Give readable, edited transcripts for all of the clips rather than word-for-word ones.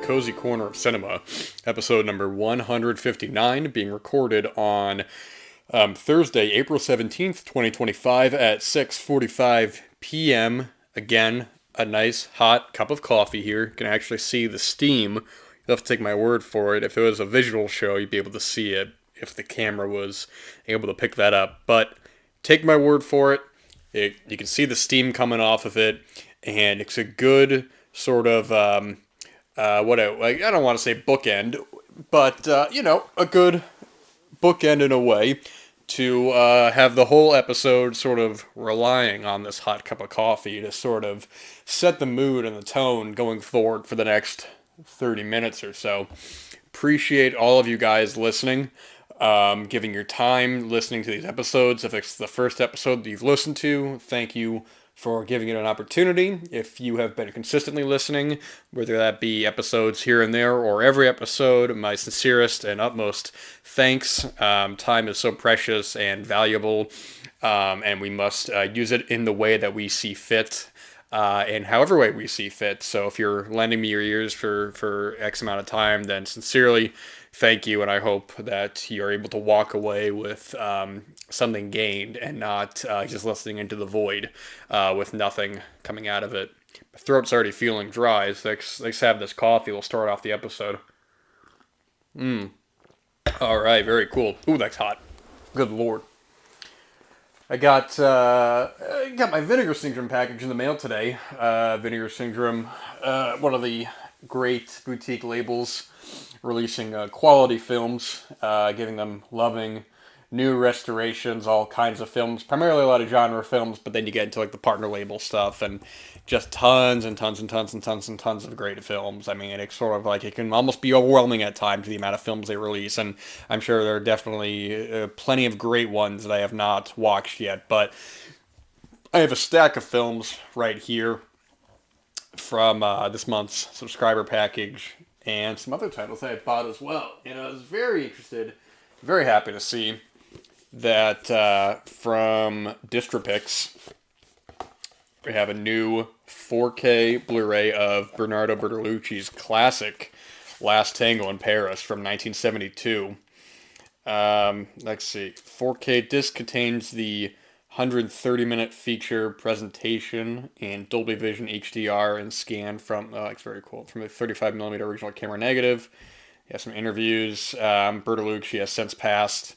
Cozy Corner of Cinema, episode number 159, being recorded on Thursday, April 17th, 2025 at 6:45 p.m. Again, a nice hot cup of coffee here. You can actually see the steam. You'll have to take my word for it. If it was a visual show, you'd be able to see it if the camera was able to pick that up. But take my word for it. You can see the steam coming off of it, and it's a good sort of I don't want to say bookend, but a good bookend in a way to have the whole episode sort of relying on this hot cup of coffee to sort of set the mood and the tone going forward for the next 30 minutes or so. Appreciate all of you guys listening, giving your time listening to these episodes. If it's the first episode that you've listened to, thank you for giving it an opportunity. If you have been consistently listening, whether that be episodes here and there or every episode, my sincerest and utmost thanks. Time is so precious and valuable, and we must use it in the way that we see fit, in however way we see fit. So if you're lending me your ears for X amount of time, then sincerely thank you, and I hope that you're able to walk away with something gained and not just listening into the void with nothing coming out of it. My throat's already feeling dry, so let's have this coffee. We'll start off the episode. All right, very cool. Ooh, that's hot. Good lord. I got my Vinegar Syndrome package in the mail today. Vinegar Syndrome, one of the great boutique labels releasing quality films, giving them loving new restorations, all kinds of films, primarily a lot of genre films, but then you get into like the partner label stuff and just tons and tons and tons and tons and tons of great films. I mean, it's sort of like it can almost be overwhelming at times, the amount of films they release, and I'm sure there are definitely plenty of great ones that I have not watched yet, but I have a stack of films right here from this month's subscriber package and some other titles that I bought as well. And I was very interested, very happy to see that from Distripix, we have a new 4K Blu-ray of Bernardo Bertolucci's classic Last Tango in Paris from 1972. Let's see. 4K disc contains the 130-minute feature presentation in Dolby Vision HDR and scan from, it's very cool, from a 35mm original camera negative. He has some interviews. Bertolucci has since passed.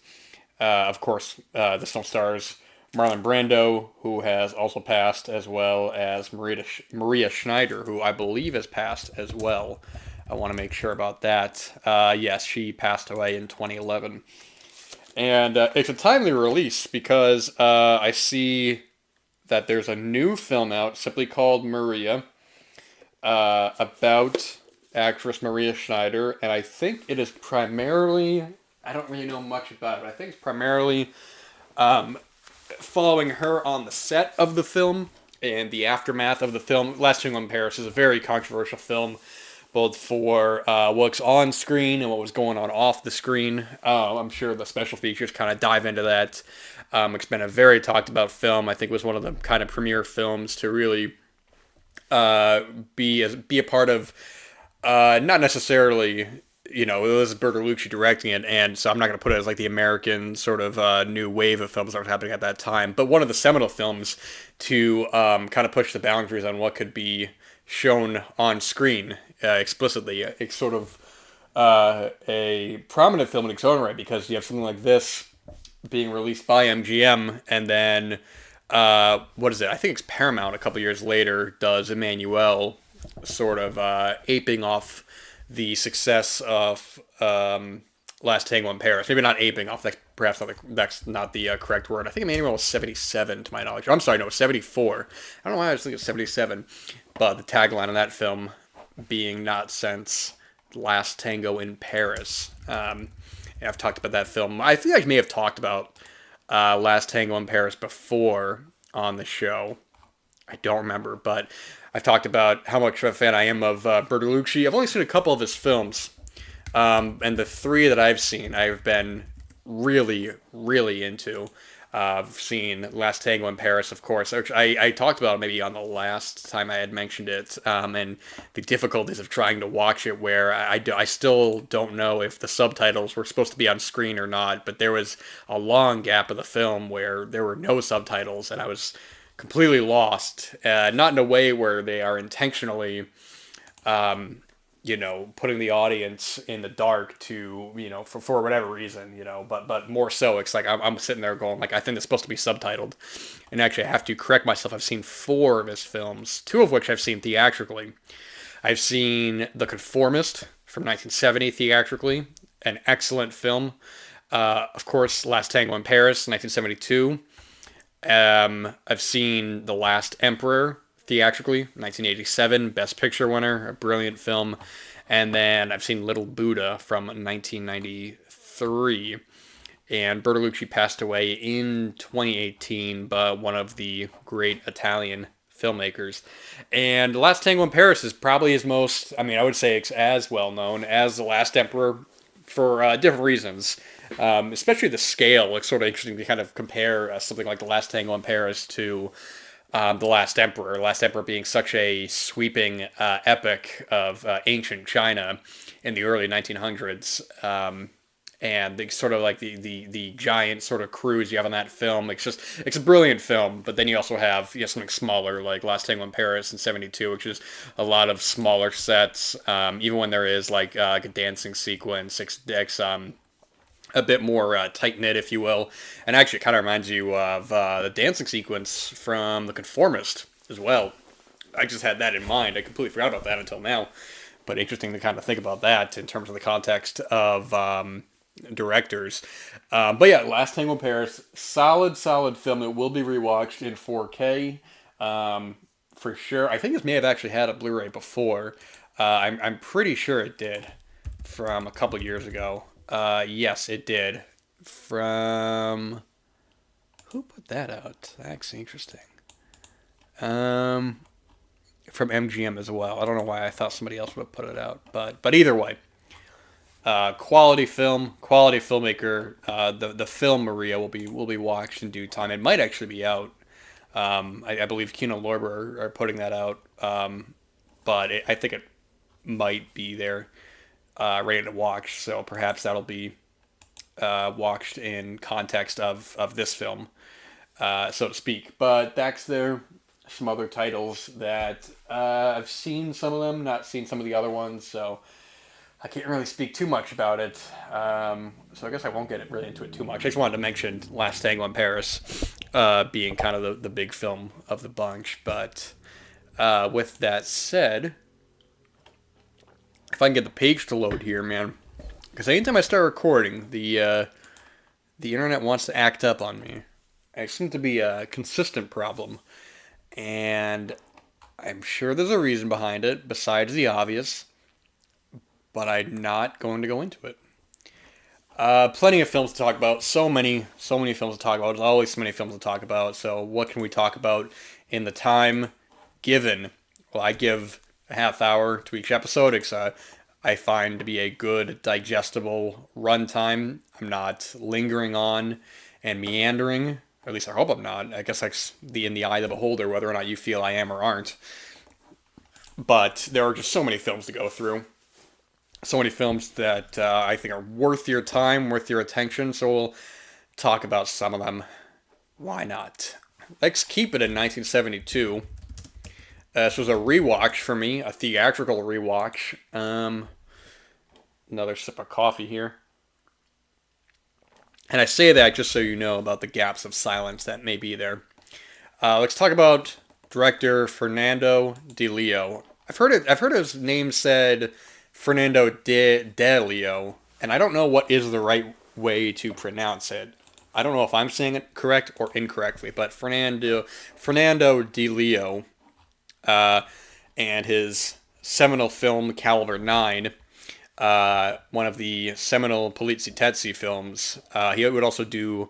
Of course, this film stars Marlon Brando, who has also passed, as well as Maria Schneider, who I believe has passed as well. I want to make sure about that. Yes, she passed away in 2011. And it's a timely release because I see that there's a new film out simply called Maria, about actress Maria Schneider, and I think it is primarily, I don't really know much about it, but I think it's primarily following her on the set of the film and the aftermath of the film. Last Tango in Paris is a very controversial film, both for what's on screen and what was going on off the screen. I'm sure the special features kind of dive into that. It's been a very talked about film. I think it was one of the kind of premier films to really be a part of, not necessarily, it was Bertolucci directing it, and so I'm not going to put it as like the American sort of new wave of films that was happening at that time, but one of the seminal films to kind of push the boundaries on what could be shown on screen explicitly. It's sort of a prominent film in its own right, because you have something like this being released by MGM, and then what is it? I think it's Paramount a couple years later does Emmanuel, sort of aping off the success of Last Tango in Paris. Maybe not aping off. That's not the correct word. I think Emmanuel was 77 to my knowledge. I'm sorry, no, it was 74. I don't know why I was thinking 77. But the tagline on that film being not since Last Tango in Paris. And I've talked about that film. I think I may have talked about Last Tango in Paris before on the show. I don't remember, but I've talked about how much of a fan I am of Bertolucci. I've only seen a couple of his films, and the three that I've seen, I've been really, really into. I've seen Last Tango in Paris, of course, which I talked about maybe on the last time I had mentioned it, and the difficulties of trying to watch it, where I still don't know if the subtitles were supposed to be on screen or not, but there was a long gap of the film where there were no subtitles, and I was completely lost. Not in a way where they are intentionally putting the audience in the dark to, for whatever reason, but more so, it's like I'm sitting there going, like, I think it's supposed to be subtitled. And actually, I have to correct myself. I've seen 4 of his films, 2 of which I've seen theatrically. I've seen The Conformist from 1970 theatrically, an excellent film. Of course, Last Tango in Paris, 1972. I've seen The Last Emperor theatrically, 1987, Best Picture winner, a brilliant film. And then I've seen Little Buddha from 1993. And Bertolucci passed away in 2018, but one of the great Italian filmmakers. And The Last Tango in Paris is probably his most, I would say it's as well known as The Last Emperor for different reasons. Especially the scale. It's sort of interesting to kind of compare something like The Last Tango in Paris to The Last Emperor. The Last Emperor being such a sweeping epic of ancient China in the early 1900s. And the sort of like the giant sort of cruise you have on that film. It's a brilliant film, but then you also have something smaller like Last Tango in Paris in '72, which is a lot of smaller sets. Even when there is like a dancing sequence, it's a bit more tight knit, if you will. And actually, it kind of reminds you of the dancing sequence from The Conformist as well. I just had that in mind. I completely forgot about that until now. But interesting to kind of think about that in terms of the context of directors. But yeah, Last Tango in Paris, solid film. It will be rewatched in 4K for sure. I think this may have actually had a Blu-ray before. I'm pretty sure it did from a couple years ago. Yes, it did. From who put that out? That's interesting. From MGM as well. I don't know why I thought somebody else would have put it out, but either way, quality film, quality filmmaker. The film Maria will be watched in due time. It might actually be out. I believe Kino Lorber are putting that out, but I think it might be there. Ready to watch, so perhaps that'll be watched in context of this film, so to speak. But that's there. Some other titles that I've seen some of them, not seen some of the other ones, so I can't really speak too much about it. So I guess I won't get really into it too much. I just wanted to mention Last Tango in Paris being kind of the big film of the bunch. But with that said, if I can get the page to load here, man, because anytime I start recording, the internet wants to act up on me. It seems to be a consistent problem, and I'm sure there's a reason behind it besides the obvious, but I'm not going to go into it. Plenty of films to talk about. So many films to talk about. There's always so many films to talk about. So what can we talk about in the time given? Well, I give a half hour to each episode. It's I find to be a good digestible runtime. I'm not lingering on and meandering. Or at least I hope I'm not. I guess that's in the eye of the beholder, whether or not you feel I am or aren't. But there are just so many films to go through. So many films that I think are worth your time, worth your attention. So we'll talk about some of them. Why not? Let's keep it in 1972. This was a rewatch for me, a theatrical rewatch. Another sip of coffee here. And I say that just so you know about the gaps of silence that may be there. Let's talk about director Fernando Di Leo. I've heard his name said Fernando de Leo, and I don't know what is the right way to pronounce it. I don't know if I'm saying it correct or incorrectly, but Fernando Di Leo, and his seminal film Caliber 9, one of the seminal Polizzi films. He would also do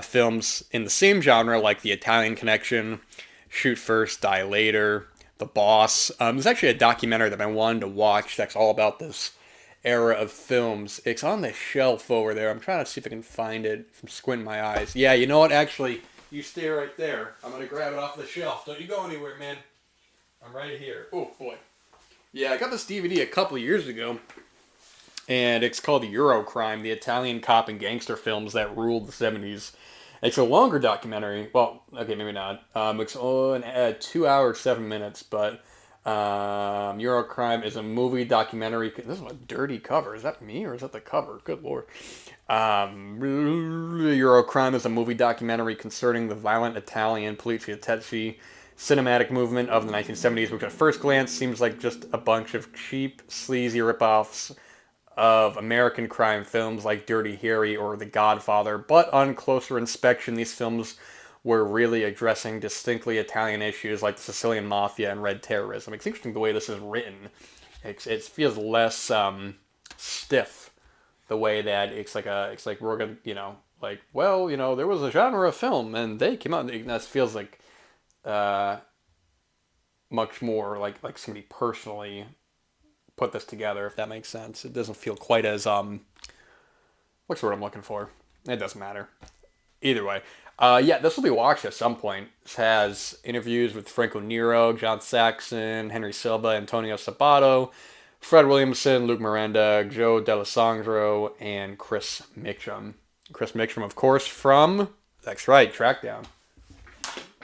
films in the same genre, like The Italian Connection, Shoot First, Die Later, The Boss. There's actually a documentary that I wanted to watch that's all about this era of films. It's on the shelf over there. I'm trying to see if I can find it from squinting my eyes. Yeah, you know what? Actually, you stay right there. I'm going to grab it off the shelf. Don't you go anywhere, man. I'm right here. Oh, boy. Yeah, I got this DVD a couple of years ago, and it's called Eurocrime, the Italian cop and gangster films that ruled the 70s. It's a longer documentary. Well, okay, maybe not. It's on 2 hours, 7 minutes, but Eurocrime is a movie documentary. This is a dirty cover. Is that me or is that the cover? Good lord. Eurocrime is a movie documentary concerning the violent Italian poliziotteschi cinematic movement of the 1970s, which at first glance seems like just a bunch of cheap, sleazy ripoffs of American crime films like Dirty Harry or The Godfather, but on closer inspection, these films were really addressing distinctly Italian issues like the Sicilian Mafia and red terrorism. It's interesting the way this is written. It feels less stiff, the way that it's like we're gonna, like, well, there was a genre of film and they came out, and that feels like much more like somebody personally put this together, if that makes sense. It doesn't feel quite as what's the word I'm looking for? It doesn't matter. Either way. Yeah, this will be watched at some point. This has interviews with Franco Nero, John Saxon, Henry Silva, Antonio Sabato, Fred Williamson, Luke Miranda, Joe D'Alessandro, and Chris Mitchum. Chris Mitchum, of course, from, that's right, Trackdown.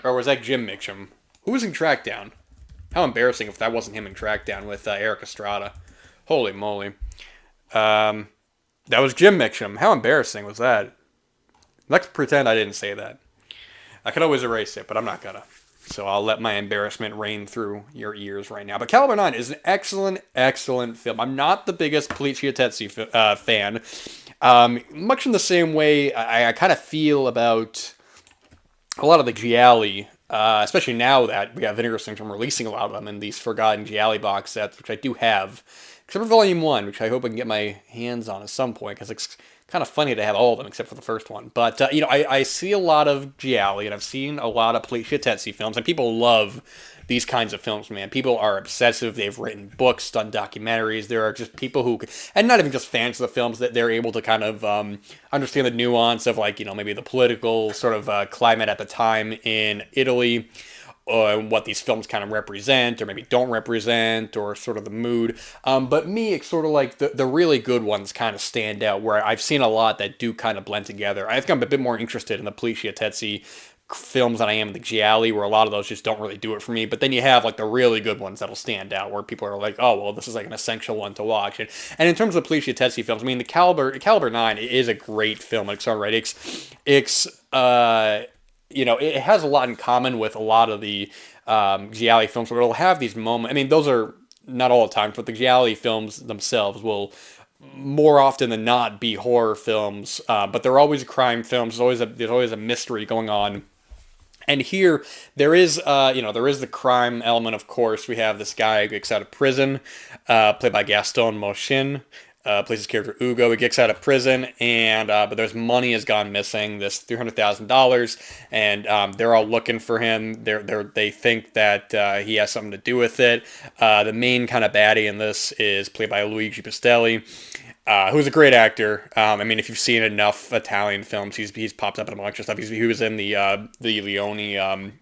Or was that Jim Mitchum? Who was in Trackdown? How embarrassing if that wasn't him in Trackdown with Eric Estrada. Holy moly. That was Jim Mitchum. How embarrassing was that? Let's pretend I didn't say that. I could always erase it, but I'm not gonna. So I'll let my embarrassment rain through your ears right now. But Caliber 9 is an excellent, excellent film. I'm not the biggest poliziotteschi fan. Much in the same way I kind of feel about a lot of the gialli, especially now that we have Vinegar Syndrome releasing a lot of them in these forgotten gialli box sets, which I do have, except for Volume 1, which I hope I can get my hands on at some point, because it's kind of funny to have all of them except for the first one. But, I see a lot of gialli, and I've seen a lot of poliziotteschi films, and people love these kinds of films, man. People are obsessive. They've written books, done documentaries. There are just people who, and not even just fans of the films, that they're able to kind of understand the nuance of, like, maybe the political sort of climate at the time in Italy, what these films kind of represent, or maybe don't represent, or sort of the mood. But me, it's sort of like the really good ones kind of stand out, where I've seen a lot that do kind of blend together. I think I'm a bit more interested in the poliziotteschi films than I am the gialli, where a lot of those just don't really do it for me. But then you have like the really good ones that'll stand out, where people are like, oh, well, this is like an essential one to watch. And in terms of poliziotteschi films, I mean, the Caliber 9 is a great film. It's all right. It's it has a lot in common with a lot of the gialli films, where it'll have these moments. I mean, those are not all the time, but the gialli films themselves will more often than not be horror films, but they're always crime films. There's always a mystery going on. And here, there is the crime element, of course. We have this guy who gets out of prison, played by Gaston Mochin, plays his character Ugo. He gets out of prison, and but there's money has gone missing, this $300,000, and they're all looking for him. They think that he has something to do with it. The main kind of baddie in this is played by Luigi Pistelli, who's a great actor. I mean, if you've seen enough Italian films, he's popped up in a bunch of stuff. He was in the Leone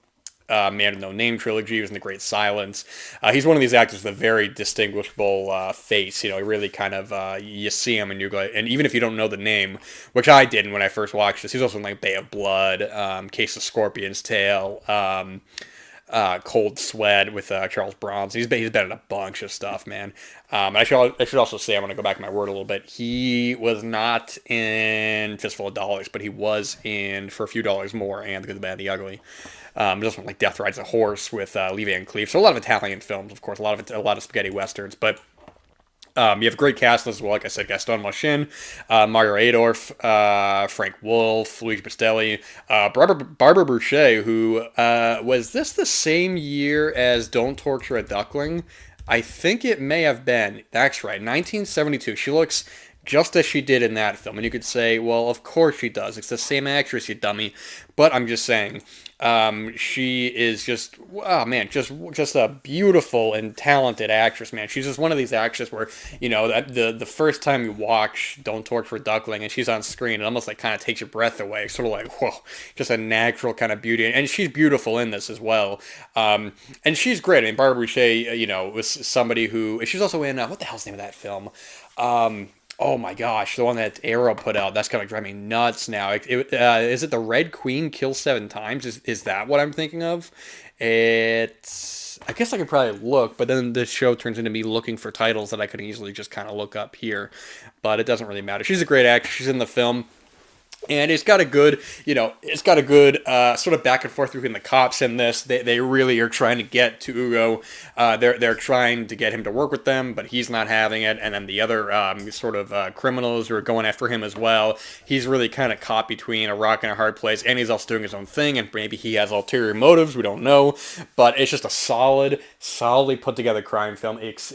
Man with No Name trilogy. He was in The Great Silence. He's one of these actors with a very distinguishable face. He really kind of, you see him and you go, and even if you don't know the name, which I didn't when I first watched this, he's also in like Bay of Blood, Case of Scorpion's Tail, Cold Sweat with Charles Bronson. He's been in a bunch of stuff, man. I should also say, I'm going to go back to my word a little bit. He was not in Fistful of Dollars, but he was in For a Few Dollars More and The Good, the Bad, and the Ugly. Just like Death Rides a Horse with Lee Van Cleef. So a lot of Italian films, of course, a lot of spaghetti westerns, but you have a great cast as well. Like I said, Gaston Mochin, Mario Adorf, Frank Wolf, Luigi Pistelli, Barbara Boucher, who was this the same year as Don't Torture a Duckling? I think it may have been. That's right, 1972. She looks just as she did in that film. And you could say, well, of course she does. It's the same actress, you dummy. But I'm just saying, she is just, oh man, just a beautiful and talented actress, man. She's just one of these actresses where, that the first time you watch Don't Torture a Duckling and she's on screen, it almost like kind of takes your breath away. It's sort of like, whoa, just a natural kind of beauty. And she's beautiful in this as well. And she's great. I mean, Barbara Boucher, was somebody who, she's also in, what the hell's the name of that film? Oh my gosh, the one that Arrow put out. That's gonna drive me nuts now. Is it the Red Queen kills 7 times? Is that what I'm thinking of? It's. I guess I could probably look, but then the show turns into me looking for titles that I could easily just kind of look up here. But it doesn't really matter. She's a great actress. She's in the film. And it's got a good, sort of back and forth between the cops in this. They really are trying to get to Ugo. They're trying to get him to work with them, but he's not having it. And then the other criminals who are going after him as well. He's really kind of caught between a rock and a hard place, and he's also doing his own thing. And maybe he has ulterior motives. We don't know, but it's just a solidly put together crime film. It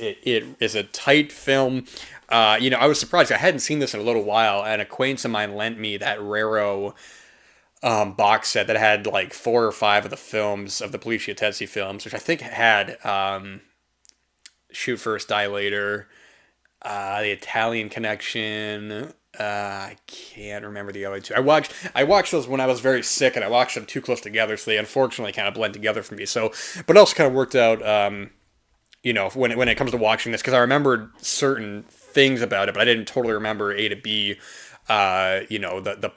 is a tight film. I was surprised. I hadn't seen this in a little while. An acquaintance of mine lent me that Raro box set that had like 4 or 5 of the films of the Poliziottessi films, which I think had Shoot First, Die Later, The Italian Connection. I can't remember the other two. I watched those when I was very sick, and I watched them too close together, so they unfortunately kind of blend together for me. So, but it also kind of worked out. When it comes to watching this, because I remembered certain things about it, but I didn't totally remember A to B, the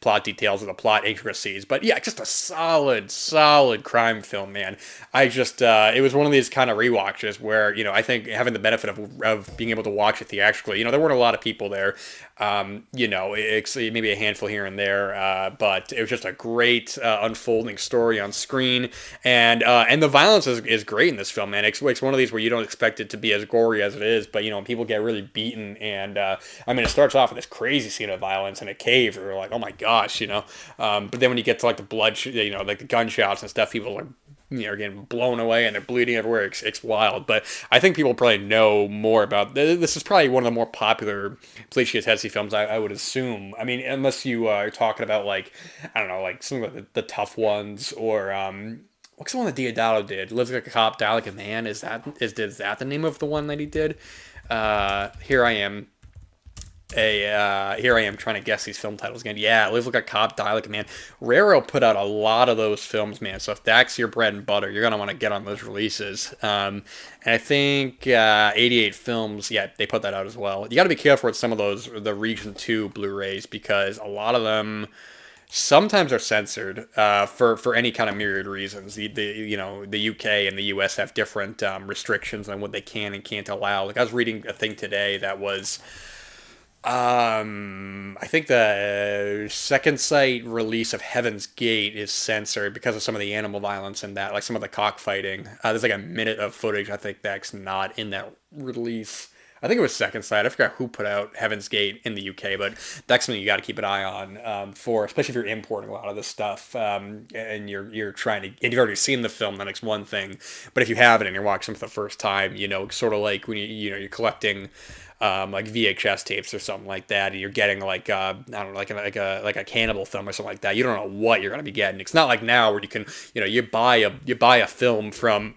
plot details or the plot intricacies. But yeah, just a solid crime film, man. It was one of these kind of rewatches where, I think having the benefit of being able to watch it theatrically, there weren't a lot of people there. It's maybe a handful here and there, but it was just a great unfolding story on screen, and the violence is great in this film, man. It's one of these where you don't expect it to be as gory as it is, but people get really beaten, and it starts off with this crazy scene of violence in a cave, where you're like, oh my gosh, but then when you get to like the blood, like the gunshots and stuff, people are getting blown away and they're bleeding everywhere. It's wild. But I think people probably know more about this. Is probably one of the more popular Poliziottessi films, I would assume. I mean, unless you are talking about like, I don't know, like some of the tough ones, or what's the one that Diodato did? Lives Like a Cop, Die Like a Man. Is that the name of the one that he did? Here I am. Here I am trying to guess these film titles again. Yeah, Live Like a Cop, Die Like a Man. Raro put out a lot of those films, man. So if that's your bread and butter, you're gonna want to get on those releases. And I think 88 Films, yeah, they put that out as well. You got to be careful with some of those, the Region 2 Blu-rays, because a lot of them sometimes are censored for any kind of myriad reasons. The UK and the US have different restrictions on what they can and can't allow. Like I was reading a thing today that was. I think the second sight release of Heaven's Gate is censored because of some of the animal violence and that, like some of the cockfighting. There's like a minute of footage, I think, that's not in that release. I think it was Second Sight. I forgot who put out Heaven's Gate in the UK, but that's something you got to keep an eye on for, especially if you're importing a lot of this stuff and you're trying to, and you've already seen the film. That makes one thing, but if you haven't and you're watching them for the first time, sort of like when you're collecting. Like VHS tapes or something like that, and you're getting like I don't know, like a cannibal film or something like that. You don't know what you're gonna be getting. It's not like now where you can you buy a film from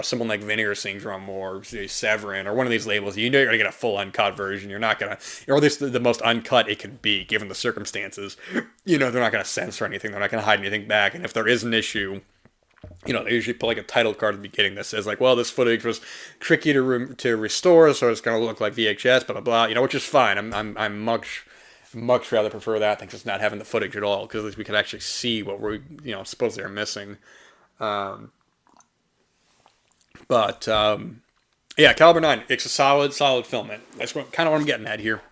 someone like Vinegar Syndrome or Severin or one of these labels. You're gonna get a full uncut version. You're not gonna, or at least the most uncut it can be given the circumstances. They're not gonna censor anything. They're not gonna hide anything back. And if there is an issue. They usually put like a title card at the beginning that says like, well, this footage was tricky to restore, so it's going to look like VHS, blah blah blah. Which is fine. I'm much rather prefer that than just not having the footage at all, because at least we can actually see what we're supposedly are missing. Yeah, Caliber 9. It's a solid film. Man. That's kind of what I'm getting at here.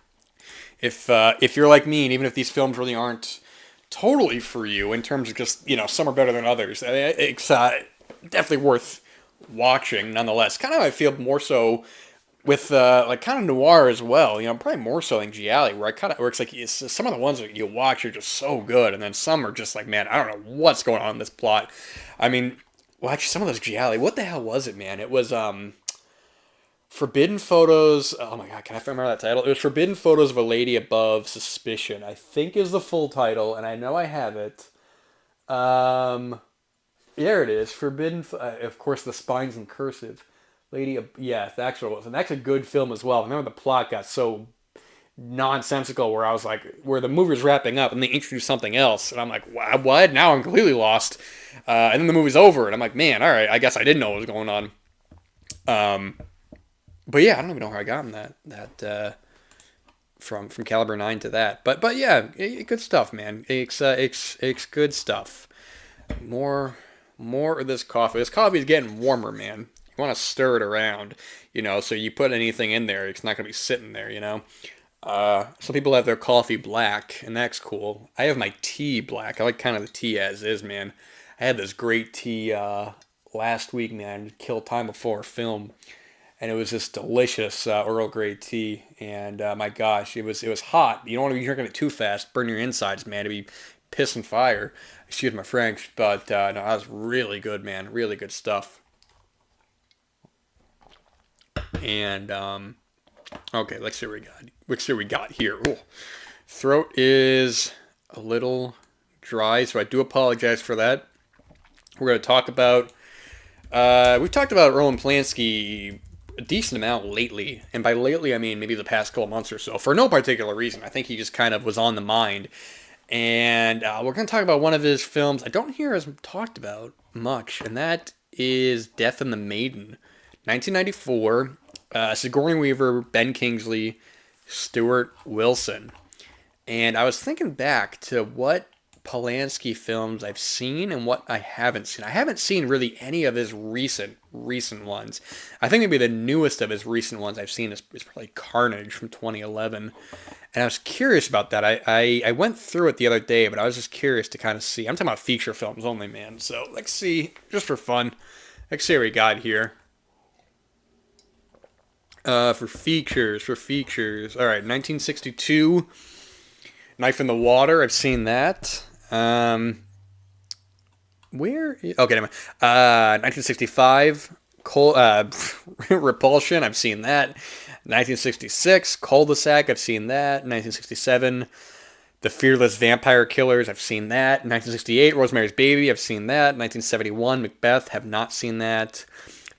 If you're like me, and even if these films really aren't totally for you in terms of just some are better than others, it's definitely worth watching nonetheless. Kind of I feel more so with like kind of noir as well, probably more so than Gialli, where it's like some of the ones that you watch are just so good, and then some are just like, man, I don't know what's going on in this plot. I mean, well, actually some of those Gialli, what the hell was it, man? It was Forbidden Photos. Oh my God, can I remember that title? It was Forbidden Photos of a Lady Above Suspicion, I think is the full title, and I know I have it. Um, there it is. Of course, the spine's in cursive. Yeah, that's what it was, and that's a good film as well. I remember the plot got so nonsensical where I was like, where the movie was wrapping up and they introduced something else, and I'm like, what? Now I'm completely lost. And then the movie's over, and I'm like, man, all right, I guess I didn't know what was going on. Um, but yeah, I don't even know how I got in from Caliber 9 to that. But yeah, good stuff, man. It's good stuff. More more of this coffee. This coffee is getting warmer, man. You want to stir it around, so you put anything in there, it's not going to be sitting there. Some people have their coffee black, and that's cool. I have my tea black. I like kind of the tea as is, man. I had this great tea last week, man. Kill time before film, and it was this delicious Earl Grey tea. And my gosh, it was hot. You don't want to be drinking it too fast, burn your insides, man. To be piss and fire. Excuse my French, but no, that was really good, man. Really good stuff. And okay, let's see what we got. Let's see what we got here. Ooh. Throat is a little dry, so I do apologize for that. We're going to talk about. We've talked about Roman Polanski a decent amount lately, and by lately I mean maybe the past couple months or so, for no particular reason. I think he just kind of was on the mind, and we're going to talk about one of his films I don't hear as talked about much, and that is Death in the Maiden, 1994. Sigourney Weaver, Ben Kingsley, Stuart Wilson. And I was thinking back to what Polanski films I've seen and what I haven't seen. I haven't seen really any of his recent ones. I think maybe the newest of his recent ones I've seen is probably Carnage from 2011. And I was curious about that. I went through it the other day, but I was just curious to kind of see. I'm talking about feature films only, man. So let's see, just for fun. Let's see what we got here. For features. All right, 1962, Knife in the Water. I've seen that. Where? Okay, never mind. 1965, Repulsion. I've seen that. 1966, Cul-de-sac. I've seen that. 1967, The Fearless Vampire Killers. I've seen that. 1968, Rosemary's Baby. I've seen that. 1971, Macbeth. Have not seen that.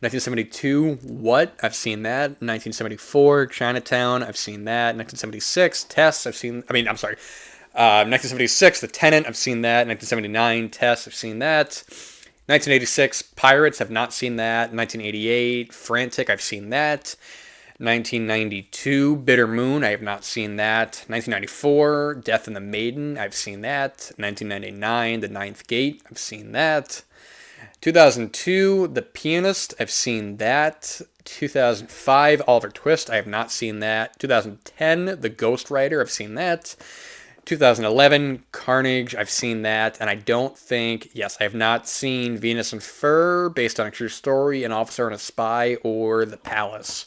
1972, What? I've seen that. 1974, Chinatown. I've seen that. 1976, Tess. 1976, The Tenant. I've seen that. 1979, Tess. I've seen that. 1986, Pirates. Have not seen that. 1988, Frantic. I've seen that. 1992, Bitter Moon. I have not seen that. 1994, Death in the Maiden. I've seen that. 1999, The Ninth Gate. I've seen that. 2002, The Pianist, I've seen that. 2005, Oliver Twist, I have not seen that. 2010, The Ghost Rider, I've seen that. 2011, Carnage, I've seen that. And I have not seen Venus and Fur, based on a true story, An Officer and a Spy, or The Palace.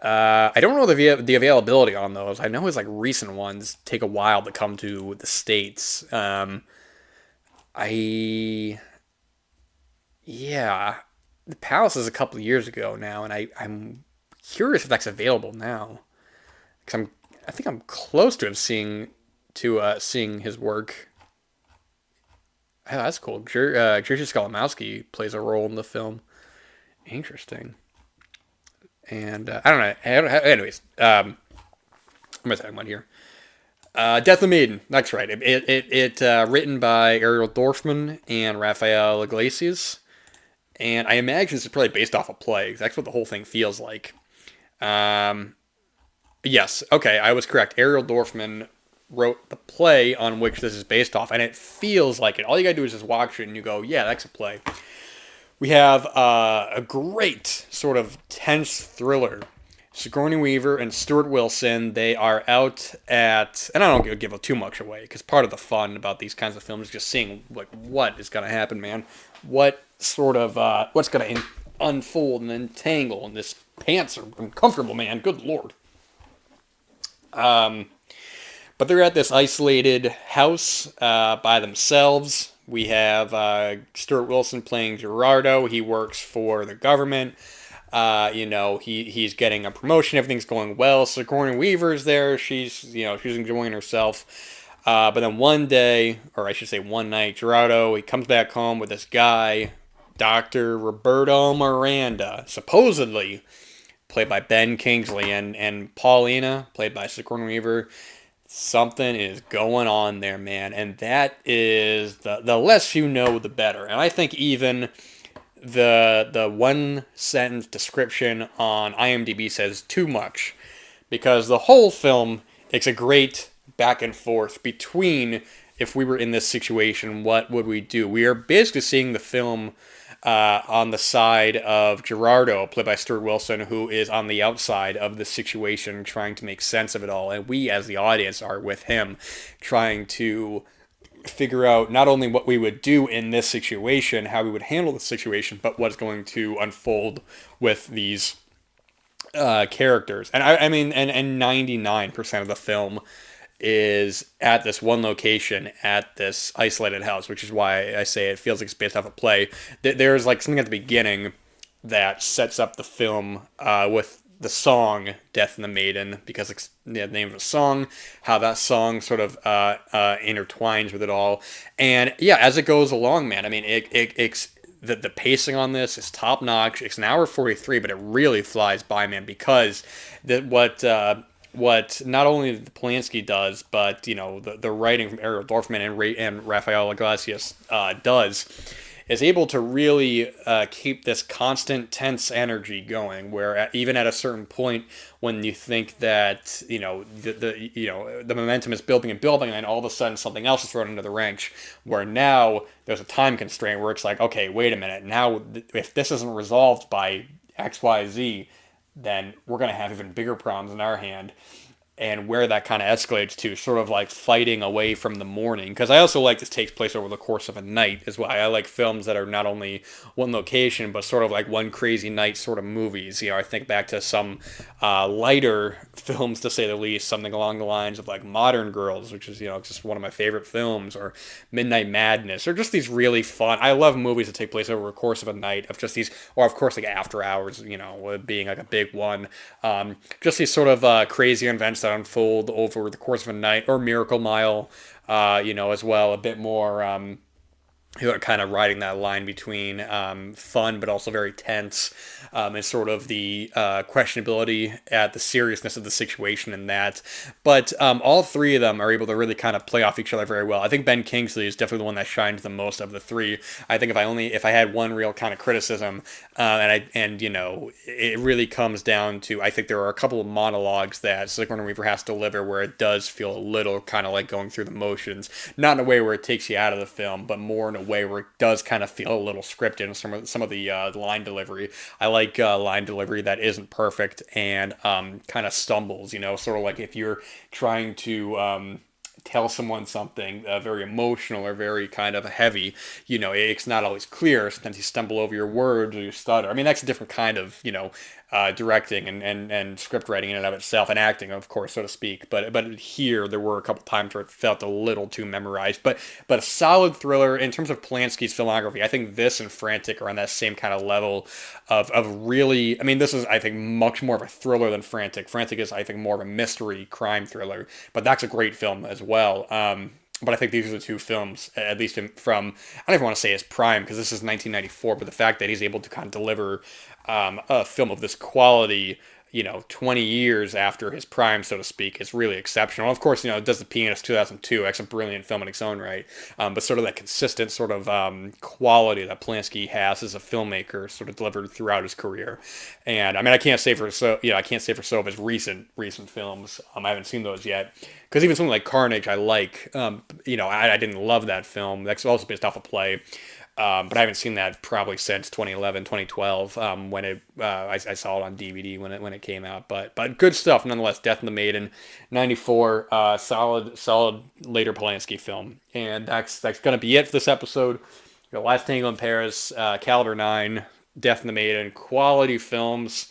I don't know the availability on those. I know his recent ones take a while to come to the States. Yeah, The Palace is a couple of years ago now, and I'm curious if that's available now. Because I think I'm close to seeing his work. Oh, that's cool. Jerzy Skolimowski plays a role in the film. Interesting. And I don't know. Anyways, I'm gonna talk about here. Death of the Maiden. That's right. It written by Ariel Dorfman and Rafael Iglesias. And I imagine it's probably based off a play. That's what the whole thing feels like. Yes, okay, I was correct. Ariel Dorfman wrote the play on which this is based off, and it feels like it. All you gotta do is just watch it, and you go, yeah, that's a play. We have a great sort of tense thriller. Sigourney Weaver and Stuart Wilson, they are out at, and I don't give too much away, because part of the fun about these kinds of films is just seeing what is going to happen, man. What's going to unfold and entangle, and this pants are uncomfortable, man. Good lord. But they're at this isolated house by themselves. We have Stuart Wilson playing Gerardo. He works for the government. He's getting a promotion, everything's going well. Sigourney Weaver's there, she's enjoying herself. But then one day, or I should say one night, Gerardo, he comes back home with this guy, Dr. Roberto Miranda, supposedly played by Ben Kingsley, and Paulina, played by Sigourney Weaver. Something is going on there, man, and that is the less you know, the better. And I think even the one sentence description on IMDb says too much, because the whole film it's a great back and forth between if we were in this situation, what would we do? We are basically seeing the film on the side of Gerardo, played by Stuart Wilson, who is on the outside of the situation, trying to make sense of it all. And we, as the audience, are with him, trying to figure out not only what we would do in this situation, how we would handle the situation, but what's going to unfold with these characters. And I mean, and 99% of the film is at this one location at this isolated house, which is why I say it feels like it's based off a play. There's like something at the beginning that sets up the film with the song "Death and the Maiden," because it's the name of a song, how that song sort of intertwines with it all. And yeah, as it goes along, man, I mean, it's the pacing on this is top notch. It's an hour 43, but it really flies by, man, because what not only Polanski does, but the writing from Ariel Dorfman and Rafael Iglesias does, is able to really keep this constant tense energy going. Where even at a certain point, when you think that the momentum is building and building, and all of a sudden something else is thrown into the ranks, where now there's a time constraint where it's like, okay, wait a minute, now if this isn't resolved by XYZ, then we're going to have even bigger problems in our hand. And where that kind of escalates to, sort of like fighting away from the morning. Because I also like this takes place over the course of a night, is why I like films that are not only one location, but sort of like one crazy night sort of movies. I think back to some lighter films, to say the least, something along the lines of like Modern Girls, which is, just one of my favorite films, or Midnight Madness, or just these really fun, I love movies that take place over the course of a night, of just these, or of course like After Hours, being like a big one. Just these sort of crazy events that unfold over the course of a night, or Miracle Mile, as well, a bit more kind of riding that line between fun but also very tense, and sort of the questionability at the seriousness of the situation in that. But all three of them are able to really kind of play off each other very well. I think Ben Kingsley is definitely the one that shines the most of the three. I think if I had one real kind of criticism, it really comes down to, I think there are a couple of monologues that Sigourney Weaver has to deliver where it does feel a little kind of like going through the motions, not in a way where it takes you out of the film, but more in a way where it does kind of feel a little scripted in some of the line delivery. I like line delivery that isn't perfect and kind of stumbles, sort of like if you're trying to tell someone something very emotional or very kind of heavy, it's not always clear. Sometimes you stumble over your words or you stutter. I mean, that's a different kind of, directing and script writing in and of itself, and acting, of course, so to speak. But here there were a couple times where it felt a little too memorized. But a solid thriller in terms of Polanski's filmography. I think this and Frantic are on that same kind of level of really. I mean, this is, I think, much more of a thriller than Frantic. Frantic is, I think, more of a mystery crime thriller. But that's a great film as well. But I think these are the two films, at least from, I don't even want to say his prime, because this is 1994, but the fact that he's able to kind of deliver a film of this quality, 20 years after his prime, so to speak, is really exceptional. Of course, it does The Pianist 2002, that's a brilliant film in its own right, but sort of that consistent sort of quality that Polanski has as a filmmaker, sort of delivered throughout his career. And I mean, I can't say for so of his recent films. I haven't seen those yet. Because even something like Carnage, I like. I didn't love that film. That's also based off a play. But I haven't seen that probably since 2011, 2012, when I saw it on DVD when it came out. But good stuff nonetheless. Death and the Maiden, 94, solid later Polanski film. And that's gonna be it for this episode. Last Tango in Paris, Caliber 9, Death and the Maiden, quality films.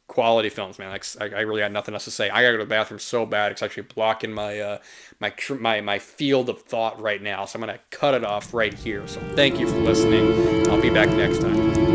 Quality films, man. I really got nothing else to say. I gotta go to the bathroom so bad. It's actually blocking my my field of thought right now. So I'm gonna cut it off right here. So thank you for listening. I'll be back next time.